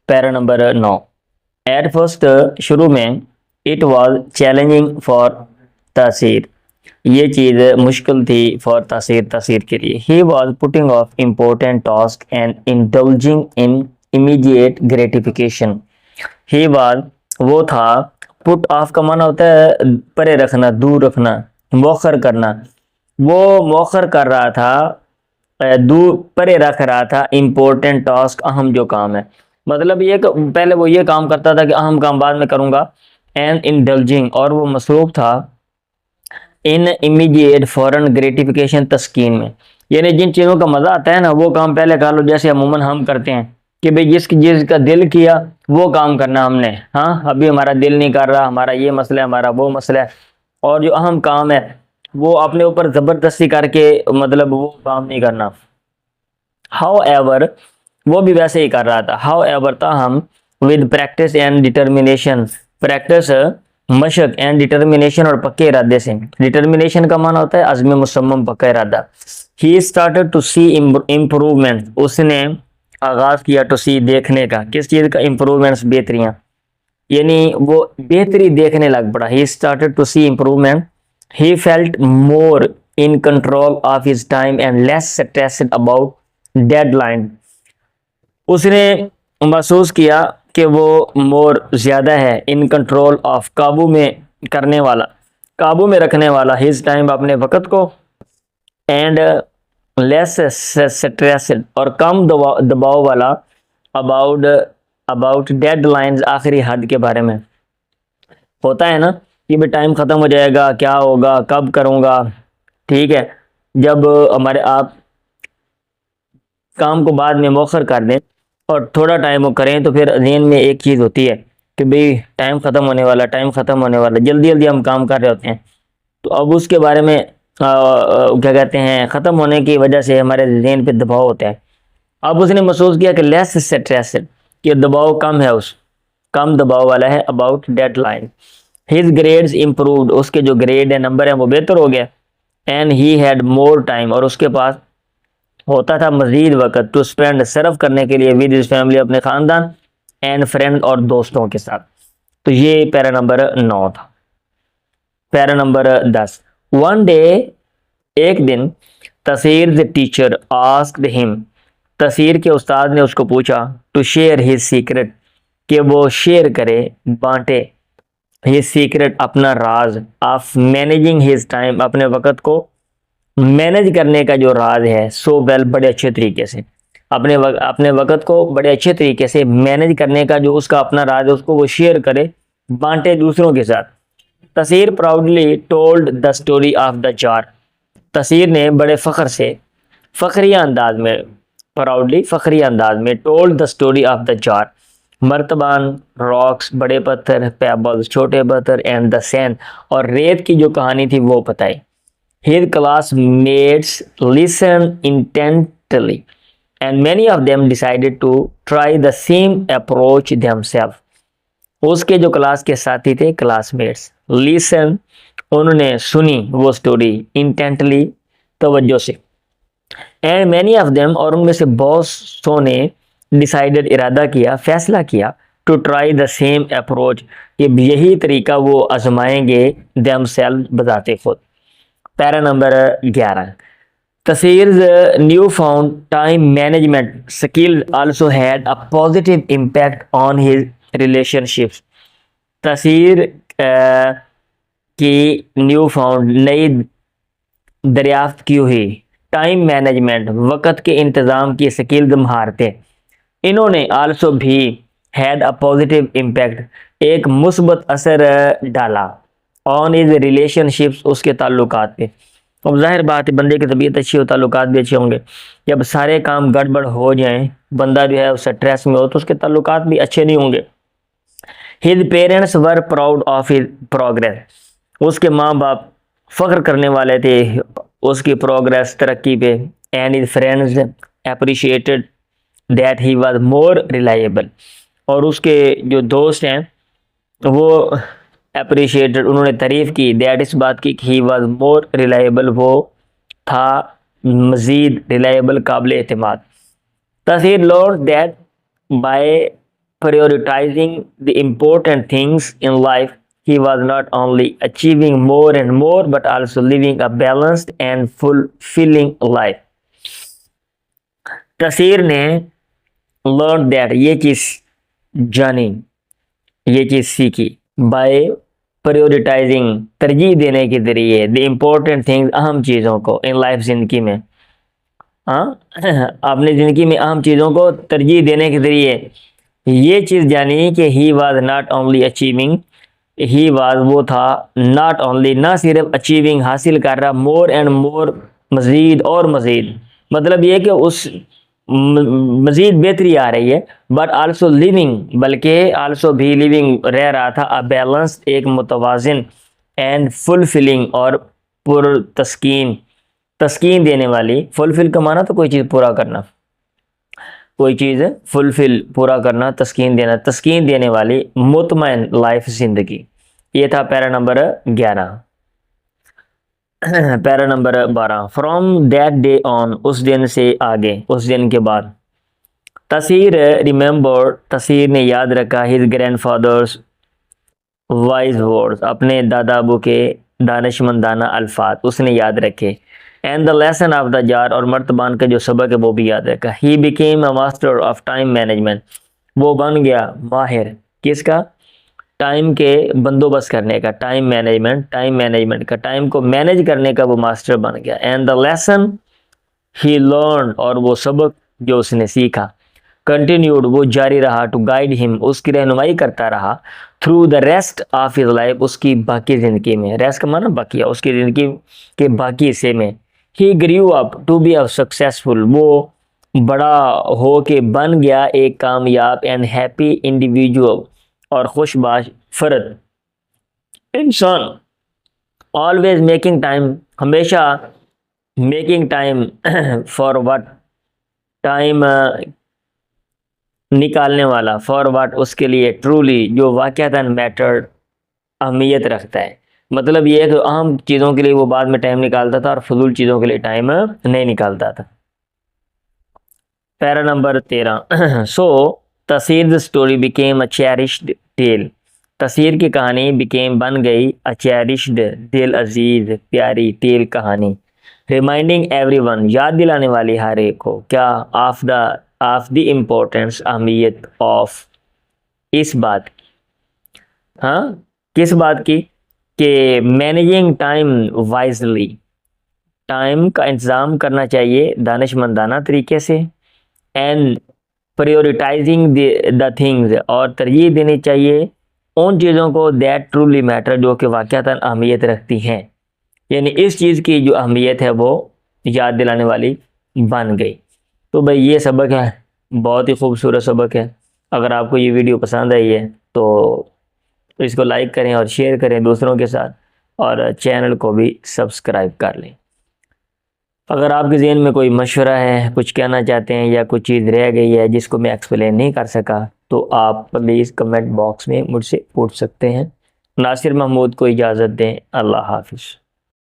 Para number 9। At first शुरू में it was challenging for तासीर, ये चीज़ मुश्किल थी फॉर तासीर, तासीर के लिए। He was putting of important task and indulging in immediate gratification. He was वो था, पुट ऑफ का माना होता है परे रखना, दूर रखना, मौखर करना। वो मौखर कर रहा था, दूर परे रख रहा था इम्पोर्टेंट टास्क, अहम जो काम है। मतलब ये कि पहले वो ये काम करता था कि अहम काम बाद में करूँगा। एंड इंडल्जिंग, और वो मसरूफ़ था इन इमीडिएट फॉरन ग्रेटिफिकेशन, तस्कीन में। यानी जिन चीज़ों का मज़ा आता है ना वो काम पहले कर लो, जैसे अमूमन हम करते हैं कि भाई जिसका दिल किया वो काम करना हमने। हाँ, अभी हमारा दिल नहीं कर रहा, हमारा ये मसला है, हमारा वो मसला है, और जो अहम काम है वो अपने ऊपर ज़बरदस्ती करके मतलब वो काम नहीं करना। हाउ एवर, वो भी वैसे ही कर रहा था। हाउ एवर, ताहम, with practice and determination, practice मशक एंड डिटर्मिनेशन, और पक्के इरादे से। डिटर्मिनेशन का माना होता है अज़्म मुसम्मम, पक्का इरादा। He started to see improvement, उसने आगाज़ किया टू सी, देखने का, किस चीज़ का? इम्प्रूवमेंट्स, बेहतरियाँ, यानी वो बेहतरी देखने लग पड़ा। He started to see improvement. He felt more in control of his time and less stressed about deadline, उसने महसूस किया कि वो मोर ज़्यादा है, इन कंट्रोल ऑफ, काबू में करने वाला, काबू में रखने वाला, हिज टाइम, अपने वक़्त को, एंड लेस स्ट्रेस्ड, और कम दबाव वाला, अबाउट अबाउट डेडलाइंस, आखिरी हद के बारे में। होता है ना कि भाई टाइम ख़त्म हो जाएगा, क्या होगा, कब करूँगा, ठीक है। जब हमारे आप काम को बाद में मौखर कर दें और थोड़ा टाइम वो करें तो फिर ज़हन में एक चीज़ होती है कि भाई टाइम ख़त्म होने वाला, टाइम ख़त्म होने वाला, जल्दी जल्दी हम काम कर रहे होते हैं। तो अब उसके बारे में क्या कहते हैं, ख़त्म होने की वजह से हमारे ज़हन पे दबाव होता है। अब उसने महसूस किया कि लेस स्ट्रेस, कि दबाव कम है, उस कम दबाव वाला है, about deadline. His grades improved, उसके जो ग्रेड है, नंबर है, वो बेहतर हो गया। And he had more time, और उसके पास होता था मज़ीद वक़्त, टू स्पेंड, सर्व करने के लिए, विद हिज फैमिली, अपने ख़ानदान, एंड फ्रेंड, और दोस्तों के साथ। तो ये पैरा नंबर 9 था। Para number 10। वन डे, एक दिन, तसीर द टीचर आस्क्ड हिम, तसीर के उस्ताद ने उसको पूछा, टू शेयर हिज सीक्रेट, कि वो शेयर करे, बांटे, हिज सीक्रेट, अपना राज, ऑफ मैनेजिंग हिज टाइम, अपने वक़्त को मैनेज करने का जो राज है, सो वेल, बड़े अच्छे तरीके से, अपने वक़्त को बड़े अच्छे तरीके से मैनेज करने का जो उसका अपना राज है, उसको वो शेयर करे, बांटे दूसरों के साथ। Taseer proudly told the story of the jar, Taseer ने बड़े फ़ख्र से, फ़ख्रिया अंदाज में, प्राउडली फ़ख्रिया अंदाज में, told the story of the jar, मर्तबान, रॉक्स, बड़े पत्थर, पेबल्स, छोटे पत्थर, एंड द सैंड, और रेत की जो कहानी थी वो बताई। His classmates listened intently, and many of them decided to try the same approach themselves. उसके जो क्लास के साथी थे, क्लासमेट्स, लिसन, उन्होंने सुनी वो स्टोरी, इंटेंटली, तवज्जो से, एंड मैनी ऑफ देम, और उनमें से बहुत सौ ने, डिसाइडेड, इरादा किया, फैसला किया, to try the same approach, कि यही तरीका वो आजमाएंगे, देमसेल्व, बजाते खुद। Para number 11। Taseer's new found time management skill also had a positive impact on his relationships, Taseer की न्यू फाउंड, नई दरियाफ्त की हुई, टाइम मैनेजमेंट, वक़्त के इंतज़ाम की स्किल, महारतें, इन्होंने आल्सो भी हैड अ पॉजिटिव इम्पैक्ट, एक मुस्बत असर डाला, ऑन इज रिलेशनशिप्स, उसके ताल्लुकात पे। अब जाहिर बात है बंदे की तबीयत अच्छी हो, ताल्लुकात भी अच्छे होंगे। जब सारे काम गड़बड़ हो जाएं, बंदा जो है उस स्ट्रेस में हो, तो उसके ताल्लुकात भी अच्छे नहीं होंगे। His parents were proud of his progress, उसके माँ बाप फ़ख्र करने वाले थे उसकी प्रोग्रेस, तरक्की पे। And his friends appreciated that he was more reliable, और उसके जो दोस्त हैं वो अप्रिशिएटेड, उन्होंने तारीफ़ की, दैट, इस बात की, ही वाज मोर रिलायबल, वो था मज़ीद रिलायबल, काबिल एतमाद। Taseer learn that By prioritizing the important things in life, he was not only achieving more and more but also living a balanced and fulfilling life. तसीर ने learned that ये चीज़ जानी, ये चीज़ सीखी, by prioritizing तरजीह देने के जरिए the important things अहम चीज़ों को in life ज़िंदगी में, हाँ अपनी ज़िंदगी में अहम चीज़ों को तरजीह देने के ज़रिए ये चीज़ जानी कि he was not only achieving, he was वो था नॉट ओनली ना सिर्फ अचीविंग हासिल कर रहा, मोर एंड मोर मज़ीद और मज़ीद, मतलब ये कि उस मज़ीद बेहतरी आ रही है, बट आल्सो लिविंग, बल्कि आल्सो भी लिविंग रह रहा था अ बैलेंस, एक मुतवाज़िन एंड फुलफिलिंग और पुर तस्कीन, तस्कीन देने वाली, फुलफिल का माना तो कोई चीज़ पूरा करना, कोई चीज़ फुलफिल पूरा करना, तस्कीन देना, तस्कीन देने वाली मुतमईन लाइफ ज़िंदगी। ये था para number 11। Para number 12, from that day on, उस दिन से आगे, उस दिन के बाद। तसीर रिमेंबर, तसीर ने याद रखा his grandfather's wise words, अपने दादा अबू के दानिशमंदाना अल्फाज उसने याद रखे। And the lesson of the jar, और मर्तबान का जो सबक है वो भी याद रखा। He became a master of time management, वो बन गया माहिर किसका, टाइम के बंदोबस्त करने का, टाइम मैनेजमेंट का, टाइम को मैनेज करने का वो मास्टर बन गया। And the lesson he learn, और वो सबक जो उसने सीखा, कंटिन्यूड वो जारी रहा, टू गाइड हिम उसकी रहनुमाई करता रहा, through the rest of his life उसकी बाकी ज़िंदगी में, रेस्ट का माना बाकिया, उसकी ज़िंदगी के बाकी हिस्से में। He grew up to be a successful, वो बड़ा हो के बन गया एक कामयाब एंड हैप्पी इंडिविजुअल, और खुशबाश फ़र्द इंसान। ऑलवेज मेकिंग टाइम, हमेशा making time for what, time निकालने वाला, फॉर व्हाट उसके लिए, ट्रूली जो वाक़यातन मैटर अहमियत रखता है, मतलब ये है कि अहम चीज़ों के लिए वो बाद में टाइम निकालता था और फजूल चीज़ों के लिए टाइम नहीं निकालता था। Para number 13, so Taseer story became a cherished tale, Taseer की कहानी बिकेम बन गई अ चेरिश्ड दिल अजीज प्यारी टेल कहानी, रिमाइंडिंग एवरीवन याद दिलाने वाली हर एक को, क्या, ऑफ द इम्पोर्टेंस अहमियत ऑफ, इस बात, हाँ किस बात की, कि मैनेजिंग टाइम वाइजली, टाइम का इंतज़ाम करना चाहिए दानिशमंदाना तरीके से, एंड प्रायोरिटाइजिंग द थिंग्स, और तरजीह देनी चाहिए उन चीज़ों को दैट ट्रूली मैटर जो कि वाक़यातन अहमियत रखती हैं, यानी इस चीज़ की जो अहमियत है वो याद दिलाने वाली बन गई। तो भाई ये सबक है, बहुत ही खूबसूरत सबक है। अगर आपको ये वीडियो पसंद आई है तो इसको लाइक करें और शेयर करें दूसरों के साथ, और चैनल को भी सब्सक्राइब कर लें। अगर आपके ज़हन में कोई मशवरा है, कुछ कहना चाहते हैं, या कुछ चीज़ रह गई है जिसको मैं एक्सप्लेन नहीं कर सका, तो आप प्लीज़ कमेंट बॉक्स में मुझसे पूछ सकते हैं। नासिर महमूद को इजाज़त दें। अल्लाह हाफिज़।